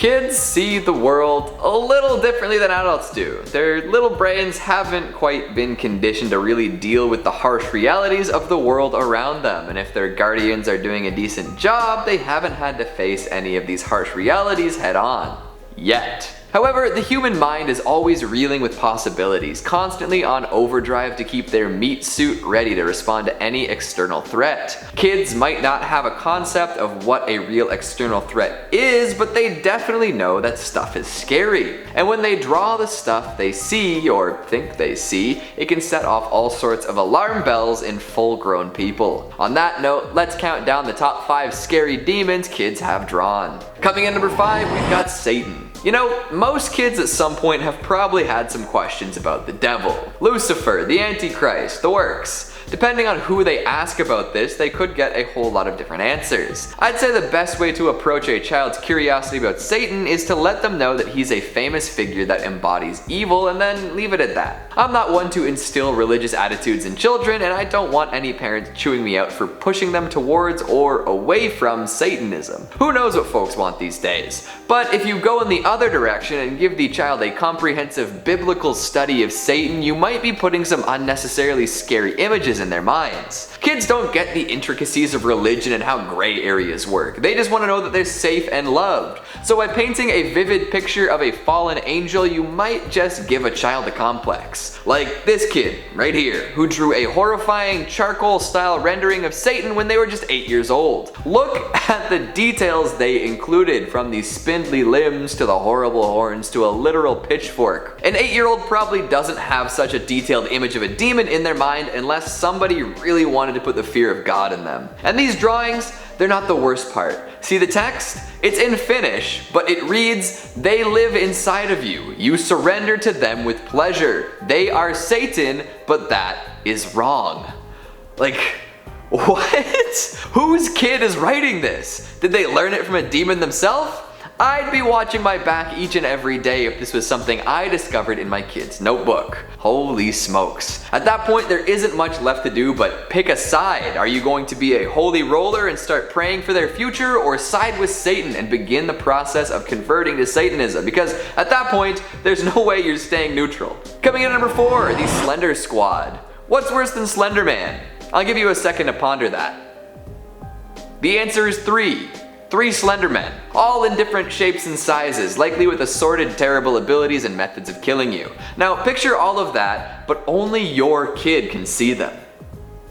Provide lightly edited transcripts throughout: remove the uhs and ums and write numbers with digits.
Kids see the world a little differently than adults do. Their little brains haven't quite been conditioned to really deal with the harsh realities of the world around them, and if their guardians are doing a decent job, they haven't had to face any of these harsh realities head on. Yet. However, the human mind is always reeling with possibilities, constantly on overdrive to keep their meat suit ready to respond to any external threat. Kids might not have a concept of what a real external threat is, but they definitely know that stuff is scary. And when they draw the stuff they see, or think they see, it can set off all sorts of alarm bells in full-grown people. On that note, let's count down the top 5 scary demons kids have drawn. Coming in number 5, we've got Satan. You know, most kids at some point have probably had some questions about the devil, Lucifer, the Antichrist, the works. Depending on who they ask about this, they could get a whole lot of different answers. I'd say the best way to approach a child's curiosity about Satan is to let them know that he's a famous figure that embodies evil and then leave it at that. I'm not one to instill religious attitudes in children, and I don't want any parents chewing me out for pushing them towards or away from Satanism. Who knows what folks want these days? But if you go in the other direction and give the child a comprehensive biblical study of Satan, you might be putting some unnecessarily scary images in their minds. Kids don't get the intricacies of religion and how gray areas work. They just want to know that they're safe and loved. So by painting a vivid picture of a fallen angel, you might just give a child a complex. Like this kid right here, who drew a horrifying charcoal style rendering of Satan when they were just 8 years old. Look at the details they included, from the spindly limbs to the horrible horns to a literal pitchfork. An 8-year-old probably doesn't have such a detailed image of a demon in their mind unless somebody really wanted to put the fear of God in them. And these drawings, they're not the worst part. See the text? It's in Finnish, but it reads, "They live inside of you. You surrender to them with pleasure. They are Satan, but that is wrong." Like, what? Whose kid is writing this? Did they learn it from a demon themselves? I'd be watching my back each and every day if this was something I discovered in my kid's notebook. Holy smokes. At that point, there isn't much left to do but pick a side. Are you going to be a holy roller and start praying for their future, or side with Satan and begin the process of converting to Satanism? Because at that point, there's no way you're staying neutral. Coming in at number 4, the Slender Squad. What's worse than Slender Man? I'll give you a second to ponder that. The answer is 3. 3 Slender Men, all in different shapes and sizes, likely with assorted terrible abilities and methods of killing you. Now picture all of that, but only your kid can see them.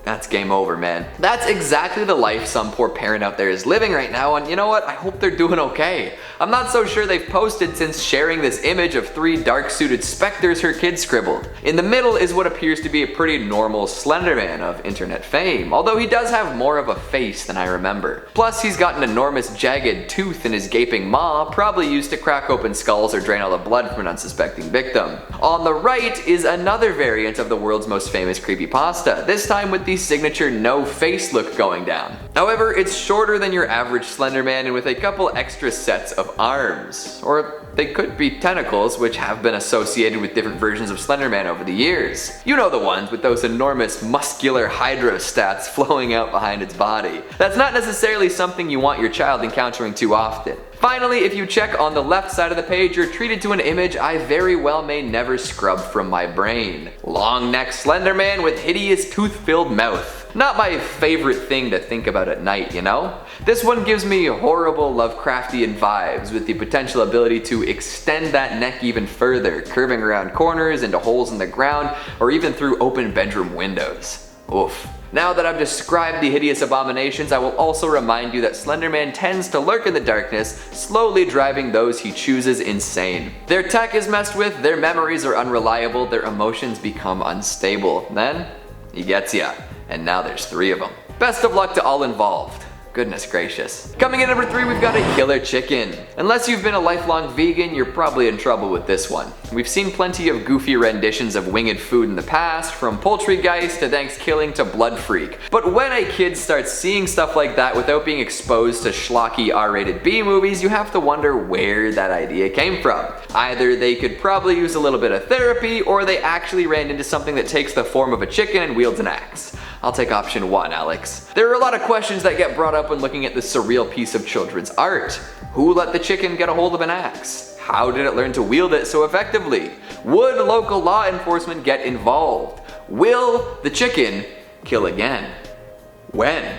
That's game over, man. That's exactly the life some poor parent out there is living right now, and you know what? I hope they're doing okay. I'm not so sure they've posted since sharing this image of 3 dark-suited specters her kid scribbled. In the middle is what appears to be a pretty normal Slender Man of internet fame, although he does have more of a face than I remember. Plus, he's got an enormous jagged tooth in his gaping maw, probably used to crack open skulls or drain all the blood from an unsuspecting victim. On the right is another variant of the world's most famous creepypasta, this time with the signature no face look going down. However, it's shorter than your average Slender Man and with a couple extra sets of arms. Or they could be tentacles, which have been associated with different versions of Slender Man over the years. You know the ones with those enormous muscular hydrostats flowing out behind its body. That's not necessarily something you want your child encountering too often. Finally, if you check on the left side of the page, you're treated to an image I very well may never scrub from my brain. Long-necked Slender Man with hideous tooth-filled mouth. Not my favorite thing to think about at night, you know? This one gives me horrible Lovecraftian vibes, with the potential ability to extend that neck even further, curving around corners, into holes in the ground, or even through open bedroom windows. Oof. Now that I've described the hideous abominations, I will also remind you that Slender Man tends to lurk in the darkness, slowly driving those he chooses insane. Their tech is messed with, their memories are unreliable, their emotions become unstable. Then, he gets ya. And now there's 3 of them. Best of luck to all involved. Goodness gracious. Coming in number 3, we've got a killer chicken. Unless you've been a lifelong vegan, you're probably in trouble with this one. We've seen plenty of goofy renditions of winged food in the past, from Poultrygeist to Thanksgiving to Blood Freak. But when a kid starts seeing stuff like that without being exposed to schlocky R-rated B movies, you have to wonder where that idea came from. Either they could probably use a little bit of therapy, or they actually ran into something that takes the form of a chicken and wields an axe. I'll take option 1, Alex. There are a lot of questions that get brought up when looking at this surreal piece of children's art. Who let the chicken get a hold of an axe? How did it learn to wield it so effectively? Would local law enforcement get involved? Will the chicken kill again? When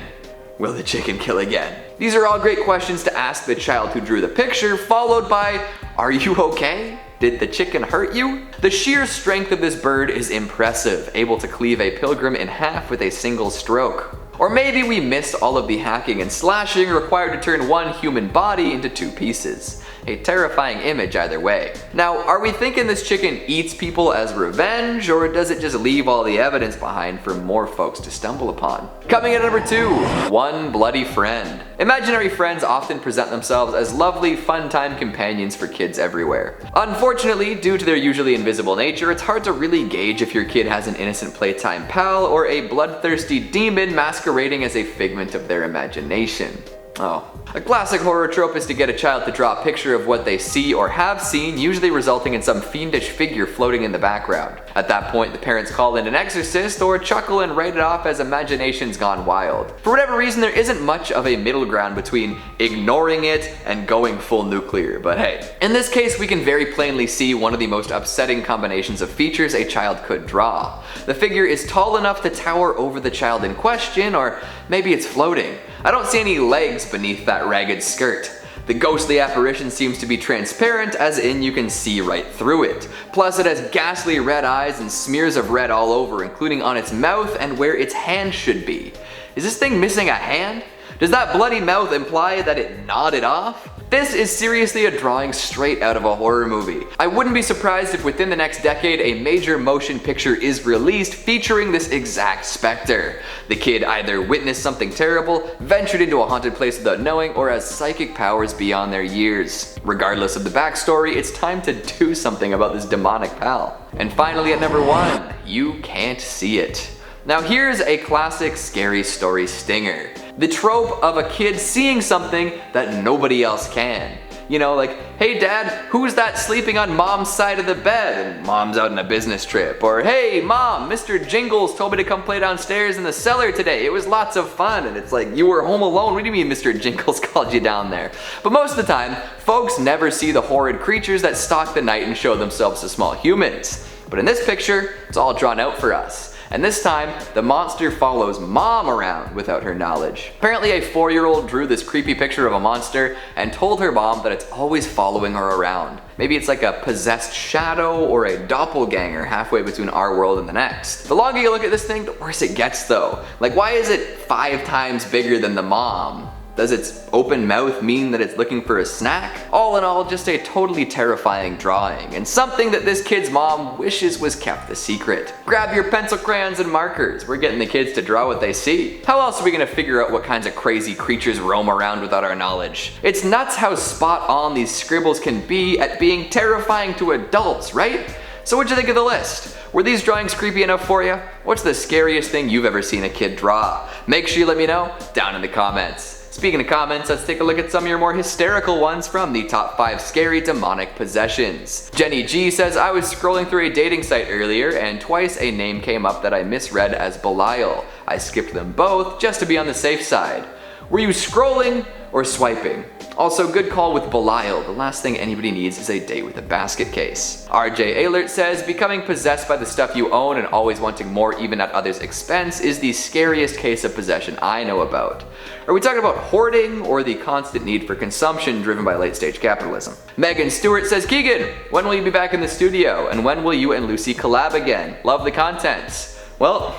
will the chicken kill again? These are all great questions to ask the child who drew the picture, followed by, are you okay? Did the chicken hurt you? The sheer strength of this bird is impressive, able to cleave a pilgrim in half with a single stroke. Or maybe we missed all of the hacking and slashing required to turn one human body into 2 pieces. A terrifying image either way. Now, are we thinking this chicken eats people as revenge, or does it just leave all the evidence behind for more folks to stumble upon? Coming in at number 2, one bloody friend. Imaginary friends often present themselves as lovely, fun-time companions for kids everywhere. Unfortunately, due to their usually invisible nature, it's hard to really gauge if your kid has an innocent playtime pal or a bloodthirsty demon masquerading as a figment of their imagination. Oh. A classic horror trope is to get a child to draw a picture of what they see or have seen, usually resulting in some fiendish figure floating in the background. At that point, the parents call in an exorcist or chuckle and write it off as imagination's gone wild. For whatever reason, there isn't much of a middle ground between ignoring it and going full nuclear, but hey. In this case, we can very plainly see one of the most upsetting combinations of features a child could draw. The figure is tall enough to tower over the child in question, or maybe it's floating. I don't see any legs beneath that ragged skirt. The ghostly apparition seems to be transparent, as in you can see right through it. Plus it has ghastly red eyes and smears of red all over, including on its mouth and where its hand should be. Is this thing missing a hand? Does that bloody mouth imply that it gnawed it off? This is seriously a drawing straight out of a horror movie. I wouldn't be surprised if within the next decade a major motion picture is released featuring this exact specter. The kid either witnessed something terrible, ventured into a haunted place without knowing, or has psychic powers beyond their years. Regardless of the backstory, it's time to do something about this demonic pal. And finally at number 1, you can't see it. Now here's a classic scary story stinger. The trope of a kid seeing something that nobody else can. You know, like, hey dad, who's that sleeping on mom's side of the bed? And mom's out on a business trip. Or hey mom, Mr. Jingles told me to come play downstairs in the cellar today. It was lots of fun. And it's like, you were home alone. What do you mean Mr. Jingles called you down there? But most of the time, folks never see the horrid creatures that stalk the night and show themselves to small humans. But in this picture, it's all drawn out for us. And this time, the monster follows mom around without her knowledge. Apparently a 4-year-old drew this creepy picture of a monster and told her mom that it's always following her around. Maybe it's like a possessed shadow or a doppelganger halfway between our world and the next. The longer you look at this thing, the worse it gets though. Like, why is it 5 times bigger than the mom? Does its open mouth mean that it's looking for a snack? All in all, just a totally terrifying drawing, and something that this kid's mom wishes was kept a secret. Grab your pencil, crayons, and markers. We're getting the kids to draw what they see. How else are we gonna figure out what kinds of crazy creatures roam around without our knowledge? It's nuts how spot on these scribbles can be at being terrifying to adults, right? So what'd you think of the list? Were these drawings creepy enough for you? What's the scariest thing you've ever seen a kid draw? Make sure you let me know down in the comments. Speaking of comments, let's take a look at some of your more hysterical ones from the top 5 scary demonic possessions. Jenny G says, I was scrolling through a dating site earlier and twice a name came up that I misread as Belial. I skipped them both just to be on the safe side. Were you scrolling or swiping? Also, good call with Belial. The last thing anybody needs is a date with a basket case. RJ Alert says, becoming possessed by the stuff you own and always wanting more even at others' expense is the scariest case of possession I know about. Are we talking about hoarding or the constant need for consumption driven by late-stage capitalism? Megan Stewart says, Keegan, when will you be back in the studio? And when will you and Lucy collab again? Love the contents. Well,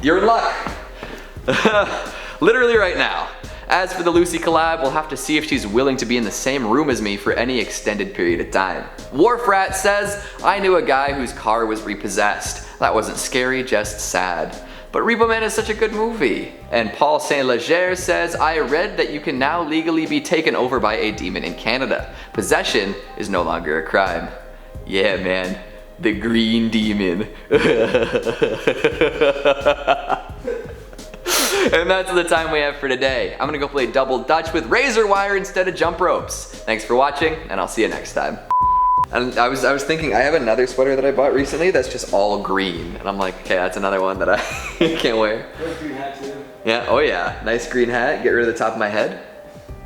you're in luck. Literally right now. As for the Lucy collab, we'll have to see if she's willing to be in the same room as me for any extended period of time. Wharfrat says, I knew a guy whose car was repossessed. That wasn't scary, just sad. But Repo Man is such a good movie. And Paul Saint Leger says, I read that you can now legally be taken over by a demon in Canada. Possession is no longer a crime. Yeah, man. The green demon. And that's the time we have for today. I'm gonna go play double dutch with razor wire instead of jump ropes. Thanks for watching, and I'll see you next time. And I was thinking, I have another sweater that I bought recently that's just all green. And I'm like, okay, that's another one that I can't wear. Nice green hat too. Yeah, oh yeah, nice green hat, get rid of the top of my head.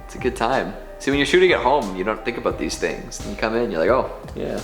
It's a good time. See, when you're shooting at home, you don't think about these things. And you come in, you're like, oh, yeah.